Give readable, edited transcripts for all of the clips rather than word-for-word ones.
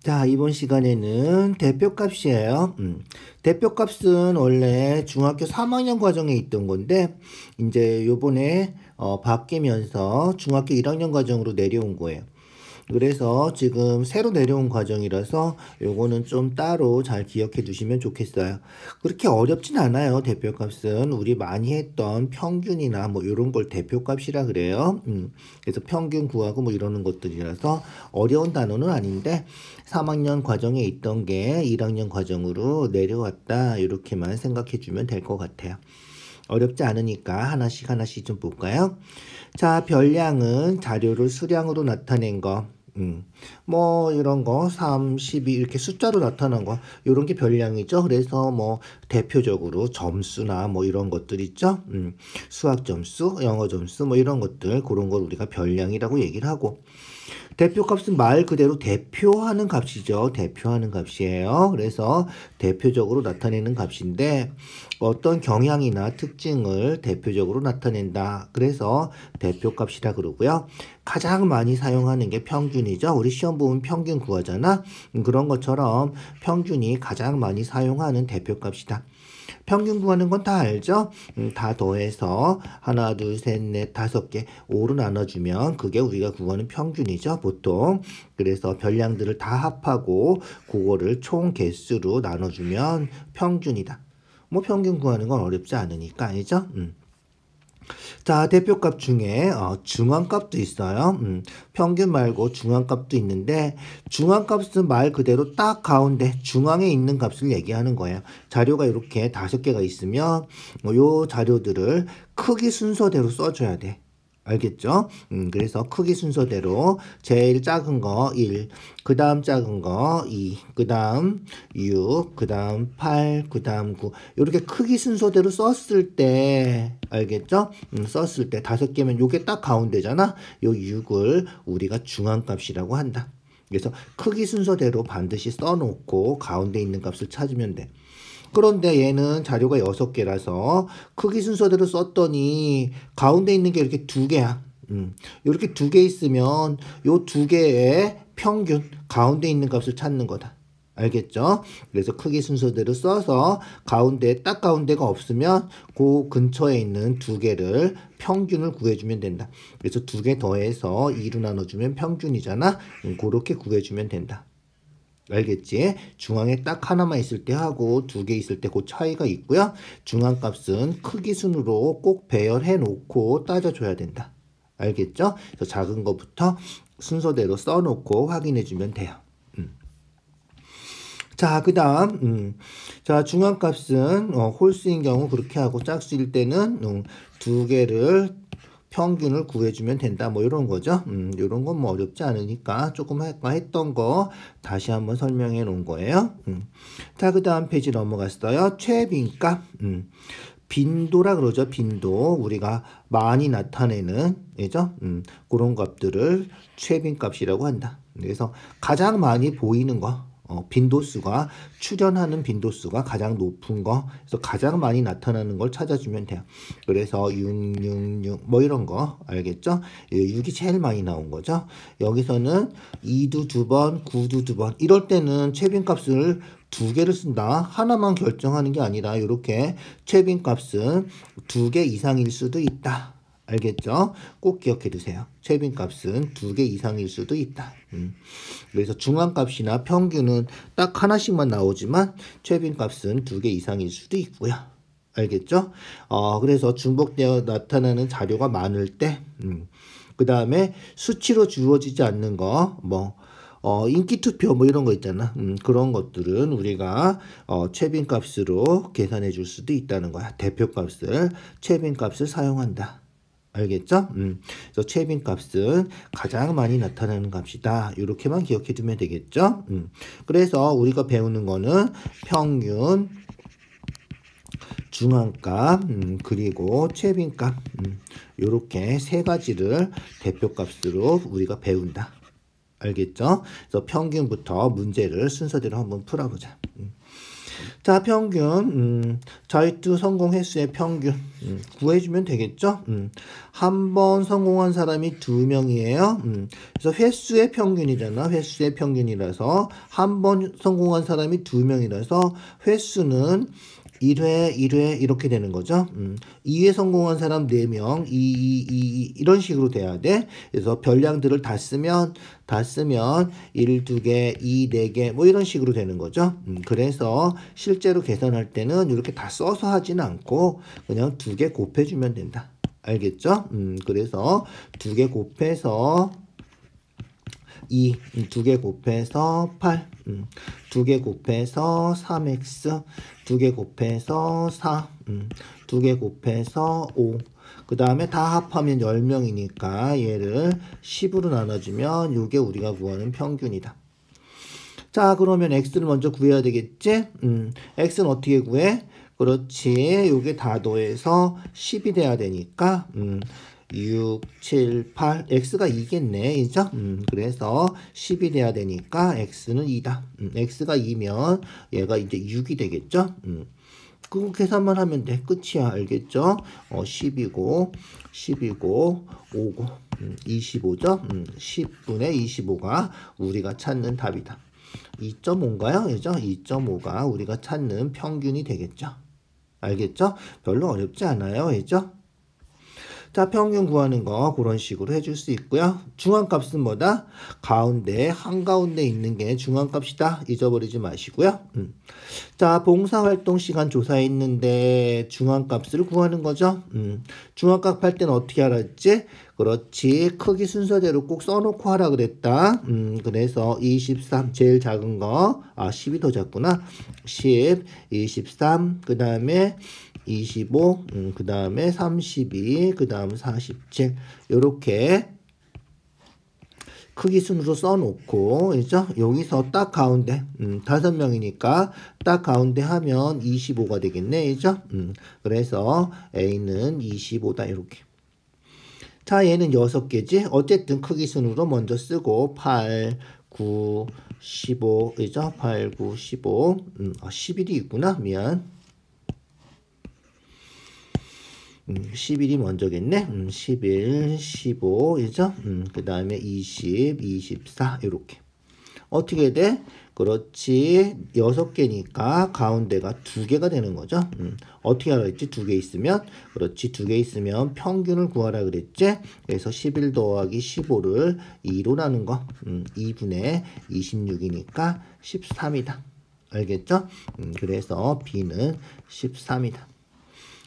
자, 이번 시간에는 대표값이에요. 대표값은 원래 중학교 3학년 과정에 있던 건데, 이제 요번에 바뀌면서 중학교 1학년 과정으로 내려온 거예요. 그래서 지금 새로 내려온 과정이라서 요거는 좀 따로 잘 기억해 두시면 좋겠어요. 그렇게 어렵진 않아요. 대표값은 우리 많이 했던 평균이나 뭐 이런 걸 대표값이라 그래요. 그래서 평균 구하고 뭐 이러는 것들이라서 어려운 단어는 아닌데 3학년 과정에 있던 게 1학년 과정으로 내려왔다, 이렇게만 생각해 주면 될 것 같아요. 어렵지 않으니까 하나씩 좀 볼까요? 자, 별량은 자료를 수량으로 나타낸 거. 뭐 이런 거 3, 12 이렇게 숫자로 나타난 거, 이런 게 별량이죠. 그래서 뭐 대표적으로 점수나 뭐 이런 것들 있죠. 수학 점수, 영어 점수 뭐 이런 것들, 그런 걸 우리가 별량이라고 얘기를 하고, 대표값은 말 그대로 대표하는 값이죠. 대표하는 값이에요. 그래서 대표적으로 나타내는 값인데 어떤 경향이나 특징을 대표적으로 나타낸다. 그래서 대표값이라 그러고요. 가장 많이 사용하는 게 평균이죠. 우리 시험 보면 평균 구하잖아. 그런 것처럼 평균이 가장 많이 사용하는 대표값이다. 평균 구하는 건 다 알죠? 다 더해서 하나, 둘, 셋, 넷, 5개, 5로 나눠주면 그게 우리가 구하는 평균이죠, 보통. 그래서 별량들을 다 합하고 그거를 총 개수로 나눠주면 평균이다. 뭐 평균 구하는 건 어렵지 않으니까, 아니죠? 자, 대표값 중에 중앙값도 있어요. 평균 말고 중앙값도 있는데, 중앙값은 말 그대로 딱 가운데 중앙에 있는 값을 얘기하는 거예요. 자료가 이렇게 5개가 있으면 요 자료들을 크기 순서대로 써줘야 돼. 알겠죠? 그래서 크기 순서대로 제일 작은 거 1, 그 다음 작은 거 2, 그 다음 6, 그 다음 8, 그 다음 9, 이렇게 크기 순서대로 썼을 때, 알겠죠? 썼을 때 5개면 요게 딱 가운데잖아. 요 6을 우리가 중앙값이라고 한다. 그래서 크기 순서대로 반드시 써놓고 가운데 있는 값을 찾으면 돼. 그런데 얘는 자료가 6개라서 크기 순서대로 썼더니 가운데 있는 게 이렇게 2개야. 이렇게 2개 있으면 요 2개의 평균, 가운데 있는 값을 찾는 거다. 알겠죠? 그래서 크기 순서대로 써서 가운데, 딱 가운데가 없으면 그 근처에 있는 2개를 평균을 구해주면 된다. 그래서 2개 더해서 2로 나눠주면 평균이잖아. 그렇게 구해주면 된다. 알겠지? 중앙에 딱 하나만 있을 때 하고 2개 있을 때 그 차이가 있고요. 중앙값은 크기 순으로 꼭 배열해 놓고 따져줘야 된다. 알겠죠? 그래서 작은 거부터 순서대로 써놓고 확인해 주면 돼요. 자, 그 다음, 자, 중앙값은 홀수인 경우 그렇게 하고, 짝수일 때는 2개를 평균을 구해주면 된다. 뭐 이런 거죠. 이런 건 뭐 어렵지 않으니까 조금 아까 했던 거 다시 한번 설명해 놓은 거예요. 자, 그 다음 페이지 넘어갔어요. 최빈값. 빈도라 그러죠. 빈도. 우리가 많이 나타내는, 그죠? 그런 값들을 최빈값이라고 한다. 그래서 가장 많이 보이는 거. 빈도수가, 출현하는 빈도수가 가장 높은 거, 그래서 가장 많이 나타나는 걸 찾아주면 돼요. 그래서 6, 6, 6, 뭐 이런 거, 알겠죠? 6이 제일 많이 나온 거죠. 여기서는 2도 2번, 9도 2번, 이럴 때는 최빈값을 2개를 쓴다. 하나만 결정하는 게 아니라 이렇게 최빈값은 2개 이상일 수도 있다. 알겠죠? 꼭 기억해 두세요. 최빈값은 2개 이상일 수도 있다. 그래서 중앙값이나 평균은 딱 하나씩만 나오지만 최빈값은 2개 이상일 수도 있고요. 알겠죠? 그래서 중복되어 나타나는 자료가 많을 때, 그 다음에 수치로 주어지지 않는 거, 뭐, 인기투표 뭐 이런 거 있잖아. 그런 것들은 우리가 최빈값으로 계산해 줄 수도 있다는 거야. 대표값을, 최빈값을 사용한다. 알겠죠? 그래서 최빈값은 가장 많이 나타나는 값이다. 이렇게만 기억해 두면 되겠죠? 그래서 우리가 배우는 거는 평균, 중앙값, 그리고 최빈값, 이렇게 세 가지를 대표값으로 우리가 배운다. 알겠죠? 그래서 평균부터 문제를 순서대로 한번 풀어보자. 자, 평균, 자유투 성공 횟수의 평균, 구해주면 되겠죠? 한 번 성공한 사람이 2명이에요. 그래서 횟수의 평균이잖아. 횟수의 평균이라서, 한 번 성공한 사람이 2명이라서, 횟수는 1회, 1회 이렇게 되는 거죠. 2회 성공한 사람 4명, 이런 식으로 돼야 돼. 그래서 별량들을 다 쓰면 1, 2개, 2, 4개 뭐 이런 식으로 되는 거죠. 그래서 실제로 계산할 때는 이렇게 다 써서 하지는 않고 그냥 2개 곱해주면 된다. 알겠죠? 그래서 2개 곱해서 2, 2개 곱해서 8, 2개 곱해서 3x, 2개 곱해서 4, 2개 곱해서 5. 그 다음에 다 합하면 10명이니까 얘를 10으로 나눠주면 이게 우리가 구하는 평균이다. 자, 그러면 x를 먼저 구해야 되겠지? x는 어떻게 구해? 그렇지. 요게 다 더해서 10이 돼야 되니까 6, 7, 8, x가 2겠네, 이죠? 그래서 10이 돼야 되니까 x는 2다. x가 2면 얘가 이제 6이 되겠죠? 그거 계산만 하면 돼. 끝이야, 알겠죠? 10이고, 5고, 25죠? 10분의 25가 우리가 찾는 답이다. 2.5인가요? 그죠? 2.5가 우리가 찾는 평균이 되겠죠? 알겠죠? 별로 어렵지 않아요, 그죠? 자, 평균 구하는 거 그런 식으로 해줄 수 있고요. 중앙값은 뭐다? 가운데, 한가운데 있는 게 중앙값이다. 잊어버리지 마시고요. 자, 봉사활동 시간 조사했는데 중앙값을 구하는 거죠. 중앙값 할 때는 어떻게 알았지? 그렇지. 크기 순서대로 꼭 써놓고 하라 그랬다. 그래서 23, 제일 작은 거. 10이 더 작구나. 10, 23, 그 다음에 25, 그 다음에 32, 그 다음 47. 요렇게 크기 순으로 써놓고, 그죠? 여기서 딱 가운데, 5명이니까 딱 가운데 하면 25가 되겠네, 그죠? 그래서 A는 25다, 이렇게. 자, 얘는 6개지? 어쨌든 크기 순으로 먼저 쓰고, 8, 9, 15, 그죠? 8, 9, 15. 11이 있구나, 미안. 11이 먼저겠네. 11, 15, 이죠? 그 다음에 20, 24, 이렇게. 어떻게 돼? 그렇지. 6개니까 가운데가 2개가 되는 거죠. 어떻게 하라 했지? 2개 있으면? 그렇지. 2개 있으면 평균을 구하라 그랬지? 그래서 11 더하기 15를 2로 나눈 거. 2분의 26이니까 13이다. 알겠죠? 그래서 B는 13이다.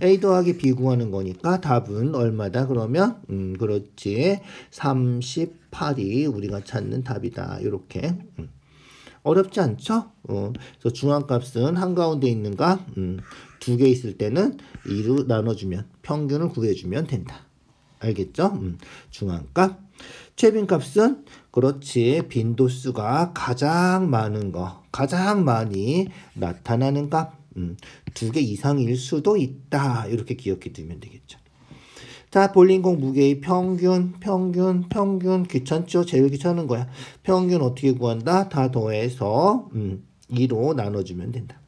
A 더하기 B 구하는 거니까 답은 얼마다? 그러면 그렇지. 38이 우리가 찾는 답이다. 이렇게. 어렵지 않죠? 그래서 중앙값은 한가운데 있는 값 2개 있을 때는 2로 나눠주면 평균을 구해주면 된다. 알겠죠? 중앙값. 최빈값은 그렇지. 빈도수가 가장 많은 거. 가장 많이 나타나는 값. 2개 이상일 수도 있다. 이렇게 기억해 두면 되겠죠. 자, 볼링공 무게의 평균. 귀찮죠? 제일 귀찮은 거야. 평균 어떻게 구한다? 다 더해서 2로 나눠주면 된다.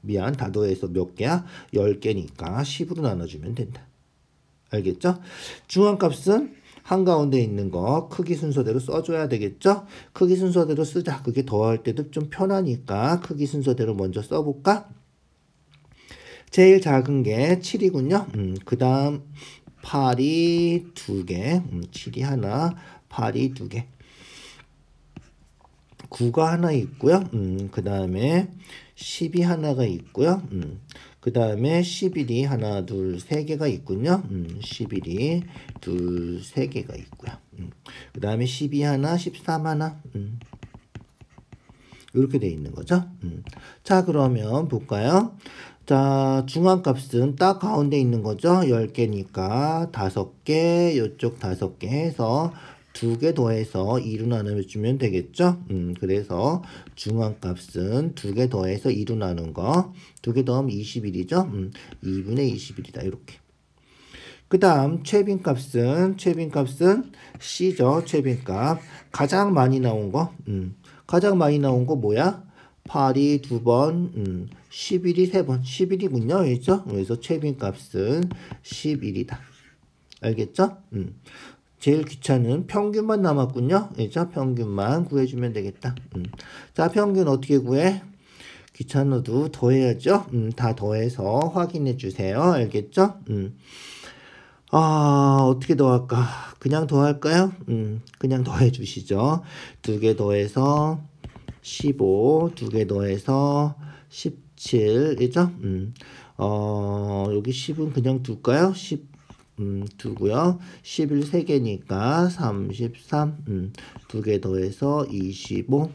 미안. 다 더해서 몇 개야? 10개니까 10으로 나눠주면 된다. 알겠죠? 중앙값은 한가운데 있는 거 크기 순서대로 써줘야 되겠죠? 크기 순서대로 쓰자. 그게 더할 때도 좀 편하니까 크기 순서대로 먼저 써볼까? 제일 작은 게 7이군요. 그 다음 8이 2개, 7이 하나, 8이 2개. 9가 하나 있고요. 그 다음에 10이 하나가 있고요. 그 다음에 11이 하나, 둘, 3개가 있군요. 11이 둘, 3개가 있고요. 그 다음에 12 하나, 13 하나. 이렇게 돼 있는 거죠. 자, 그러면 볼까요? 자, 중앙값은 딱 가운데 있는 거죠. 10개니까 5개, 이쪽 5개 해서 2개 더해서 2로 나눠주면 되겠죠. 그래서 중앙값은 2개 더해서 2로 나눈 거. 2개 더하면 21이죠. 2분의 21이다. 이렇게. 그 다음 최빈값은 C죠. 최빈값. 가장 많이 나온 거. 가장 많이 나온 거 뭐야? 8이 2번, 11이 3번, 11이군요. 그렇죠? 그래서 최빈값은 11이다. 알겠죠? 제일 귀찮은 평균만 남았군요. 그렇죠? 평균만 구해주면 되겠다. 자, 평균 어떻게 구해? 귀찮아도 더해야죠. 다 더해서 확인해 주세요. 알겠죠? 어떻게 더할까? 그냥 더할까요? 그냥 더해 주시죠. 2개 더해서 15, 2개 더해서 17, 이죠? 여기 10은 그냥 둘까요? 10, 두고요. 11 3개니까 33, 2개 더해서 25,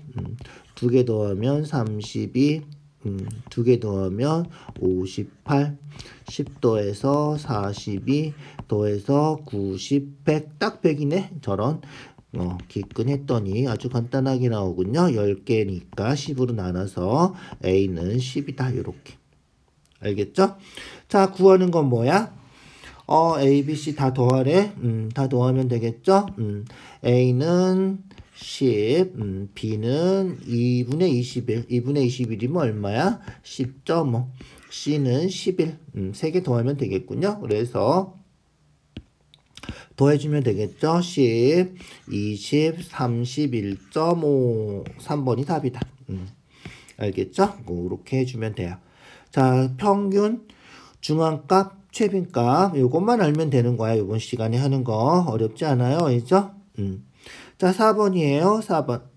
2개 더하면 32, 2개 더하면 58, 10 더해서 42, 더해서 90, 100, 딱 100이네. 저런 기끈했더니 아주 간단하게 나오군요. 10개니까 10으로 나눠서 A는 10이다. 요렇게. 알겠죠? 자, 구하는 건 뭐야? A, B, C 다 더하래. 다 더하면 되겠죠? A는 10, B는 2분의 21. 2분의 21이면 얼마야? 10.5. C는 11. 3개 더하면 되겠군요. 그래서 더해주면 되겠죠? 10, 20, 31.5. 3번이 답이다. 알겠죠? 그렇게 해주면 돼요. 자, 평균, 중앙값, 최빈값 요것만 알면 되는 거야. 이번 시간에 하는 거 어렵지 않아요. 알죠? 자, 4번이에요. 4번.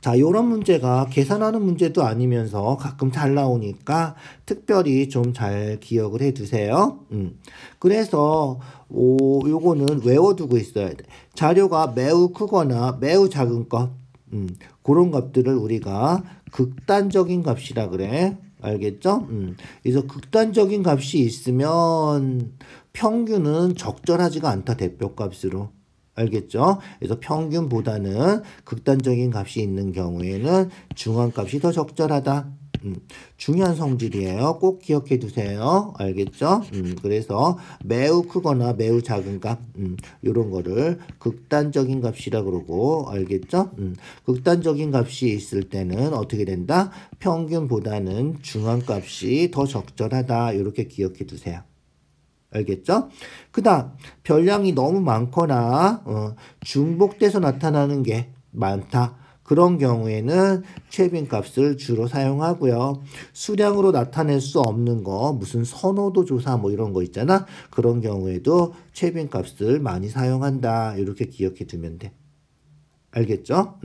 자, 요런 문제가 계산하는 문제도 아니면서 가끔 잘 나오니까 특별히 좀 잘 기억을 해 두세요. 그래서 요거는 외워두고 있어야 돼. 자료가 매우 크거나 매우 작은 것, 그런 값들을 우리가 극단적인 값이라 그래. 알겠죠? 그래서 극단적인 값이 있으면 평균은 적절하지가 않다. 대표값으로. 알겠죠? 그래서 평균보다는 극단적인 값이 있는 경우에는 중앙값이 더 적절하다. 중요한 성질이에요. 꼭 기억해 두세요. 알겠죠? 그래서 매우 크거나 매우 작은 값, 요런 거를 극단적인 값이라 그러고, 알겠죠? 극단적인 값이 있을 때는 어떻게 된다? 평균보다는 중앙값이 더 적절하다. 이렇게 기억해 두세요. 알겠죠? 그 다음, 별량이 너무 많거나, 중복돼서 나타나는 게 많다. 그런 경우에는 최빈값을 주로 사용하고요. 수량으로 나타낼 수 없는 거, 무슨 선호도 조사 뭐 이런 거 있잖아. 그런 경우에도 최빈값을 많이 사용한다. 이렇게 기억해 두면 돼. 알겠죠?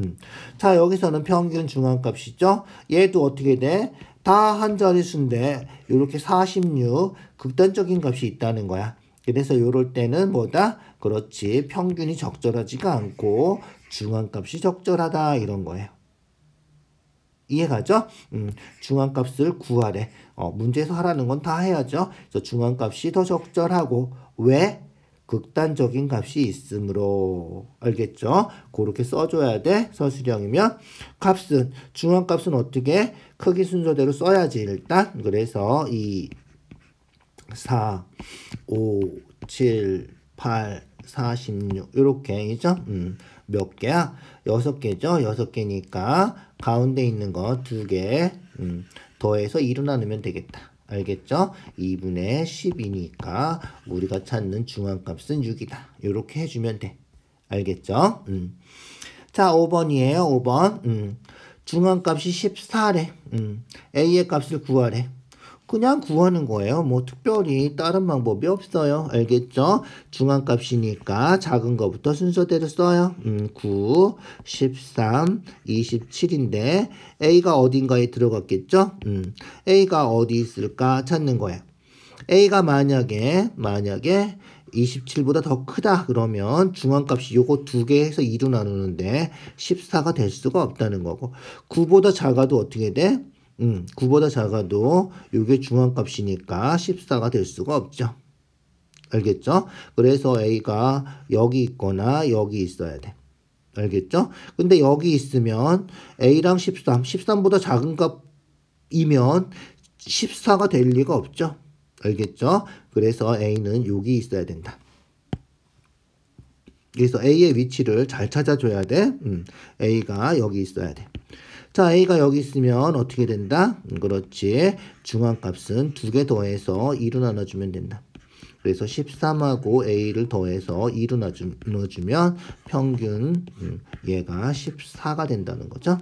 자, 여기서는 평균 중앙값이죠. 얘도 어떻게 돼? 다 한 자릿수인데 이렇게 46 극단적인 값이 있다는 거야. 그래서 이럴 때는 뭐다? 그렇지. 평균이 적절하지가 않고 중앙값이 적절하다 이런 거예요. 이해가죠? 중앙값을 구하래. 문제에서 하라는 건 다 해야죠. 그래서 중앙값이 더 적절하고 왜? 극단적인 값이 있으므로. 알겠죠? 그렇게 써줘야 돼. 서술형이면. 값은 중앙값은 어떻게? 크기 순서대로 써야지 일단. 그래서 2, 4, 5, 7, 8, 46 이렇게 이죠? 몇 개야? 6개죠? 6개니까 가운데 있는 거 2개 더해서 2로 나누면 되겠다. 알겠죠? 2분의 10이니까 우리가 찾는 중앙값은 6이다. 이렇게 해주면 돼. 알겠죠? 자, 5번이에요. 5번. 중앙값이 14래. A의 값을 구하래. 그냥 구하는 거예요. 뭐 특별히 다른 방법이 없어요. 알겠죠? 중앙값이니까 작은 거부터 순서대로 써요. 9, 13, 27인데 A가 어딘가에 들어갔겠죠? A가 어디 있을까 찾는 거예요. A가 만약에 27보다 더 크다 그러면 중앙값이 요거 2개 해서 2로 나누는데 14가 될 수가 없다는 거고 9보다 작아도 어떻게 돼? 9보다 작아도 이게 중앙값이니까 14가 될 수가 없죠. 알겠죠? 그래서 A가 여기 있거나 여기 있어야 돼. 알겠죠? 근데 여기 있으면 A랑 13보다 작은 값이면 14가 될 리가 없죠. 알겠죠? 그래서 A는 여기 있어야 된다. 그래서 A의 위치를 잘 찾아줘야 돼. A가 여기 있어야 돼. 자, A가 여기 있으면 어떻게 된다? 그렇지. 중앙값은 2개 더해서 2로 나눠주면 된다. 그래서 13하고 A를 더해서 2로 넣어주면 평균 얘가 14가 된다는 거죠.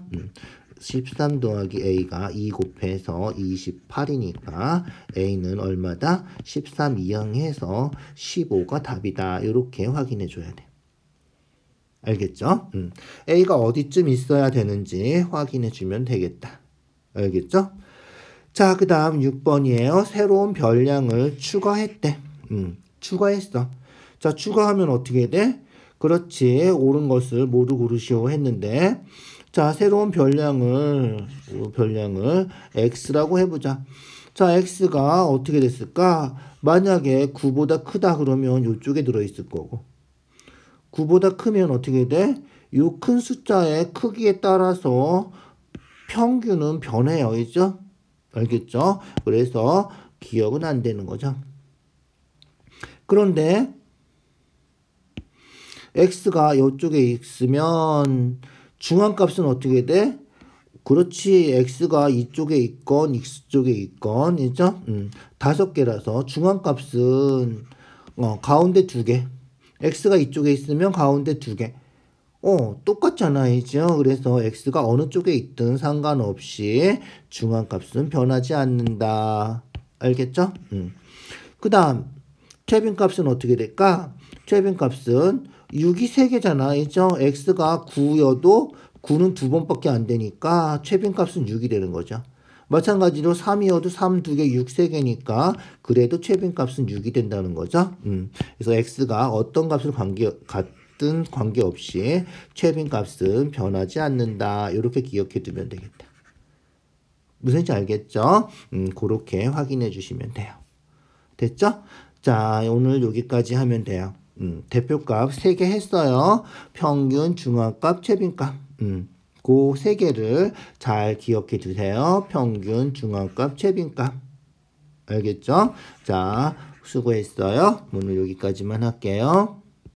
13 더하기 A가 2 곱해서 28이니까 A는 얼마다? 13 이항해서 15가 답이다. 이렇게 확인해 줘야 돼. 알겠죠? A가 어디쯤 있어야 되는지 확인해 주면 되겠다. 알겠죠? 자, 그 다음 6번이에요. 새로운 별량을 추가했대. 추가했어. 자, 추가하면 어떻게 돼? 그렇지. 옳은 것을 모두 고르시오 했는데, 자, 새로운 별량을 x라고 해보자. 자, x가 어떻게 됐을까? 만약에 9보다 크다 그러면 이쪽에 들어있을 거고, 9보다 크면 어떻게 돼? 요 큰 숫자의 크기에 따라서 평균은 변해요. 그죠? 알겠죠? 그래서 기억은 안 되는 거죠. 그런데 x가 이쪽에 있으면 중앙값은 어떻게 돼? 그렇지. x가 이쪽에 있건 x쪽에 있건 그죠? 5개라서 중앙값은 가운데 2개. x가 이쪽에 있으면 가운데 2개. 똑같잖아, 이죠? 그래서 x가 어느 쪽에 있든 상관없이 중앙값은 변하지 않는다. 알겠죠? 그 다음 최빈값은 어떻게 될까? 최빈값은 6이 3개잖아, 이죠? x가 9여도 9는 2번밖에 안 되니까 최빈값은 6이 되는 거죠. 마찬가지로 3이어도 3 2개, 6 3개니까 그래도 최빈값은 6이 된다는 거죠. 그래서 x가 어떤 값을 같든 관계없이 최빈값은 변하지 않는다. 이렇게 기억해 두면 되겠다. 무슨지 알겠죠? 그렇게 확인해 주시면 돼요. 됐죠? 자, 오늘 여기까지 하면 돼요. 대표값 3개 했어요. 평균, 중앙값, 최빈값. 그 3개를 잘 기억해 두세요. 평균, 중앙값, 최빈값. 알겠죠? 자, 수고했어요. 오늘 여기까지만 할게요.